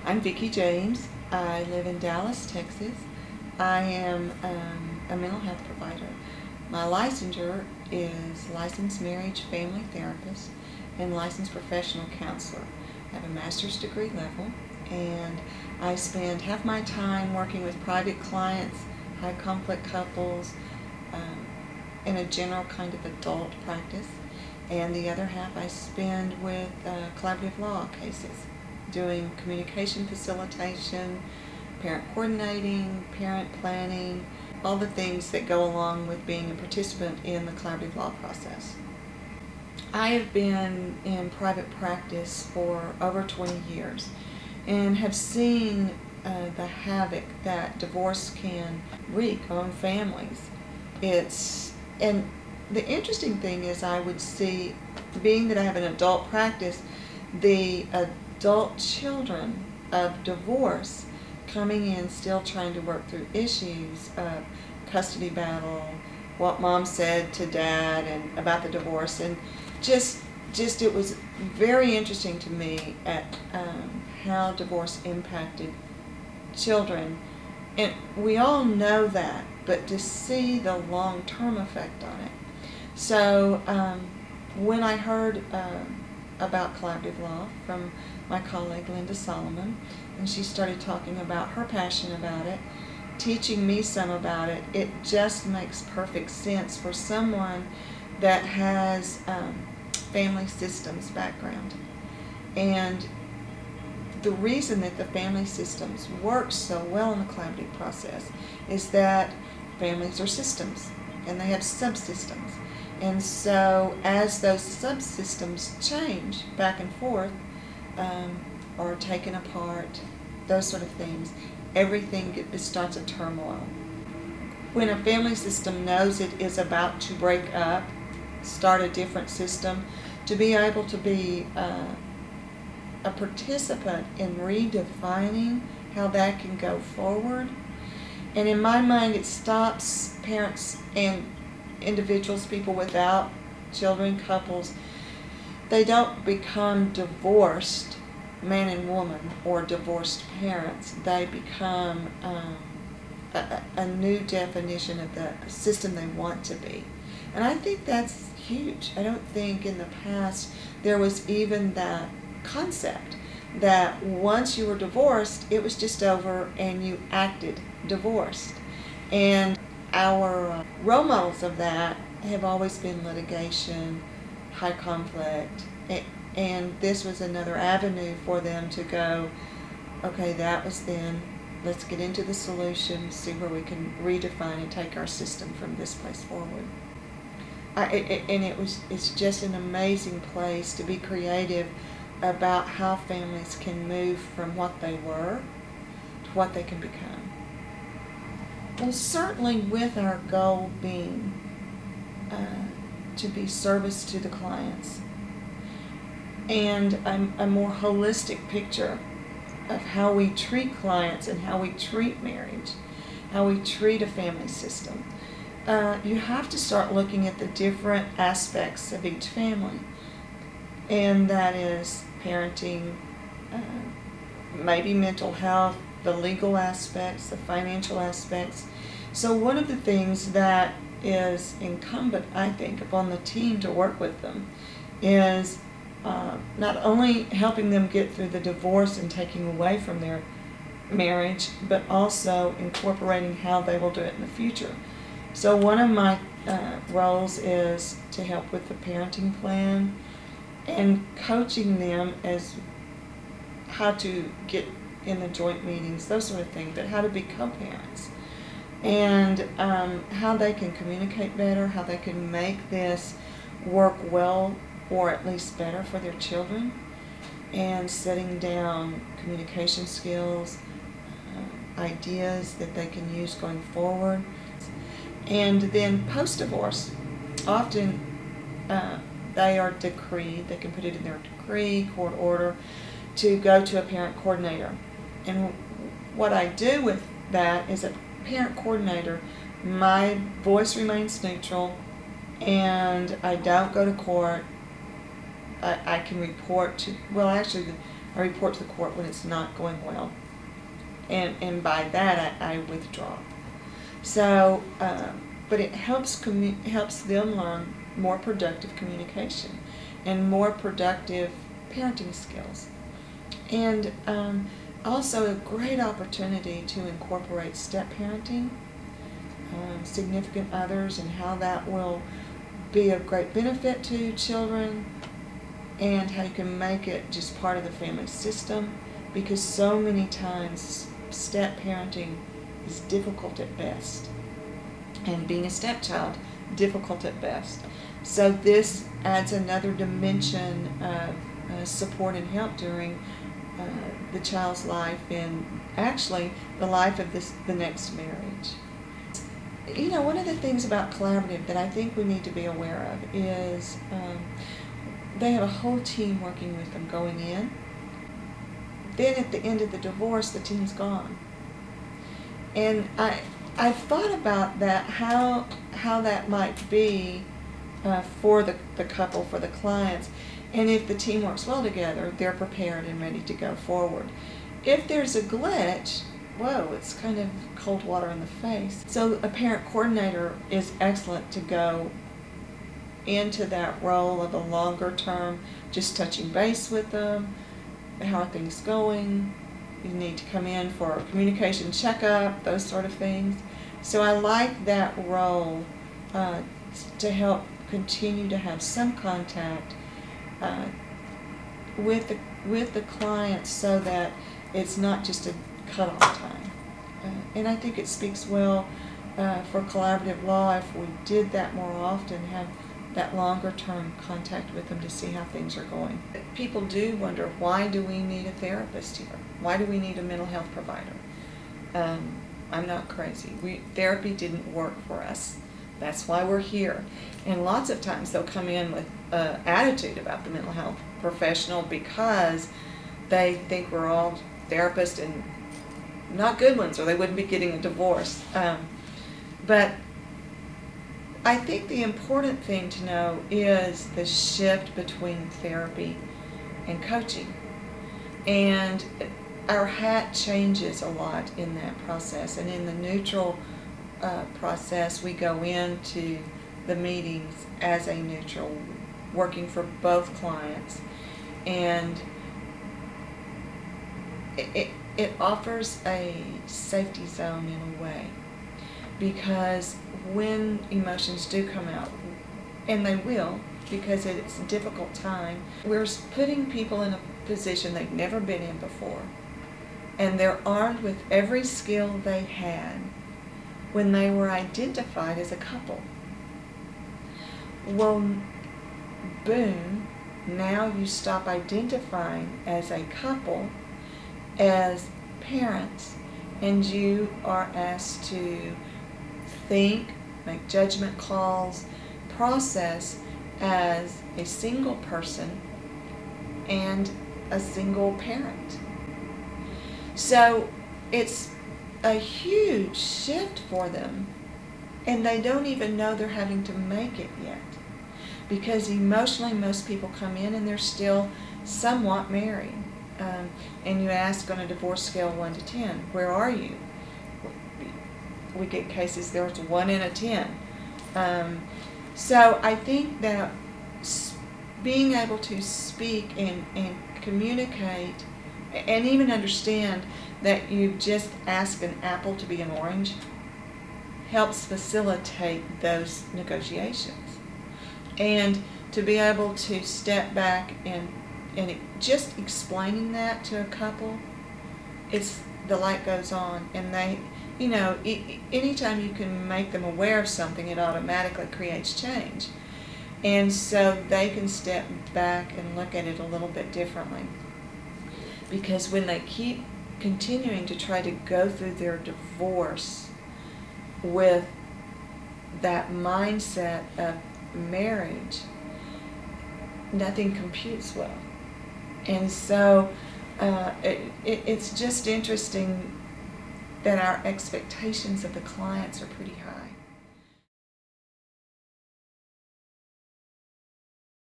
I'm Vicki James. I live in Dallas, Texas. I am a mental health provider. My licensure is licensed marriage family therapist and licensed professional counselor. I have a master's degree level, and I spend half my time working with private clients, high conflict couples, in a general kind of adult practice, and the other half I spend with collaborative law cases, doing communication facilitation, parent coordinating, parent planning, all the things that go along with being a participant in the collaborative law process. I have been in private practice for over 20 years and have seen the havoc that divorce can wreak on families. And the interesting thing is, I would see, being that I have an adult practice, the adult children of divorce coming in still trying to work through issues of custody battle, what mom said to dad and about the divorce, and just it was very interesting to me at how divorce impacted children. And we all know that, but to see the long-term effect on it. So when I heard about collaborative law from my colleague Linda Solomon, and she started talking about her passion about it, teaching me some about it, it just makes perfect sense for someone that has family systems background. And the reason that the family systems work so well in the collaborative process is that families are systems, and they have subsystems. And so as those subsystems change back and forth, or taken apart, those sort of things, everything starts a turmoil. When a family system knows it is about to break up, start a different system, to be able to be a participant in redefining how that can go forward. And in my mind, it stops parents and individuals, people without children, couples. They don't become divorced man and woman or divorced parents. They become a new definition of the system they want to be. And I think that's huge. I don't think in the past there was even that concept that once you were divorced, it was just over and you acted divorced. And our role models of that have always been litigation, high conflict, and this was another avenue for them to go, okay, that was then, let's get into the solution, see where we can redefine and take our system from this place forward. It's just an amazing place to be creative about how families can move from what they were to what they can become. Well, certainly with our goal being to be service to the clients, and a more holistic picture of how we treat clients and how we treat marriage, how we treat a family system. You have to start looking at the different aspects of each family, and that is parenting, maybe mental health, the legal aspects, the financial aspects. So one of the things that is incumbent, I think, upon the team to work with them is not only helping them get through the divorce and taking away from their marriage, but also incorporating how they will do it in the future. So one of my roles is to help with the parenting plan and coaching them as how to get in the joint meetings, those sort of things, but how to be co-parents, and how they can communicate better, how they can make this work well or at least better for their children, and setting down communication skills, ideas that they can use going forward. And then post-divorce, often they are decreed, they can put it in their decree, court order, to go to a parent coordinator. And what I do with that is a parent coordinator, my voice remains neutral, and I don't go to court. I can report to, well, actually I report to the court when it's not going well. And by that, I withdraw. So, but it helps them learn more productive communication and more productive parenting skills. And also a great opportunity to incorporate step-parenting, significant others, and how that will be of great benefit to children, and how you can make it just part of the family system, because so many times step-parenting is difficult at best, and being a stepchild, difficult at best. So this adds another dimension of support and help during the child's life, and actually the life of the next marriage. You know, one of the things about collaborative that I think we need to be aware of is they have a whole team working with them going in. Then at the end of the divorce, the team's gone. And I've thought about that, how that might be for the couple, for the clients. And if the team works well together, they're prepared and ready to go forward. If there's a glitch, whoa, it's kind of cold water in the face. So a parent coordinator is excellent to go into that role of a longer term, just touching base with them. How are things going? You need to come in for a communication checkup, those sort of things. So I like that role to help continue to have some contact with the client, so that it's not just a cutoff time. And I think it speaks well for collaborative law if we did that more often, have that longer term contact with them to see how things are going. People do wonder, why do we need a therapist here? Why do we need a mental health provider? I'm not crazy. Therapy didn't work for us. That's why we're here. And lots of times they'll come in with an attitude about the mental health professional because they think we're all therapists and not good ones, or they wouldn't be getting a divorce. But I think the important thing to know is the shift between therapy and coaching. And our hat changes a lot in that process. And in the neutral process, we go into the meetings as a neutral, working for both clients. And it offers a safety zone in a way, because when emotions do come out, and they will, because it's a difficult time, we're putting people in a position they've never been in before, and they're armed with every skill they had when they were identified as a couple. Well, boom, now you stop identifying as a couple, as parents, and you are asked to think, make judgment calls, process as a single person and a single parent. So it's a huge shift for them, and they don't even know they're having to make it yet, because emotionally most people come in and they're still somewhat married. And you ask on a divorce scale 1 to 10, where are you? We get cases there's 1 in a 10. So I think that being able to speak and communicate and even understand that you just ask an apple to be an orange helps facilitate those negotiations. And to be able to step back and just explaining that to a couple, the light goes on, and they, anytime you can make them aware of something, it automatically creates change. And so they can step back and look at it a little bit differently. Because when they keep continuing to try to go through their divorce with that mindset of marriage, nothing computes well. And so it's just interesting that our expectations of the clients are pretty high.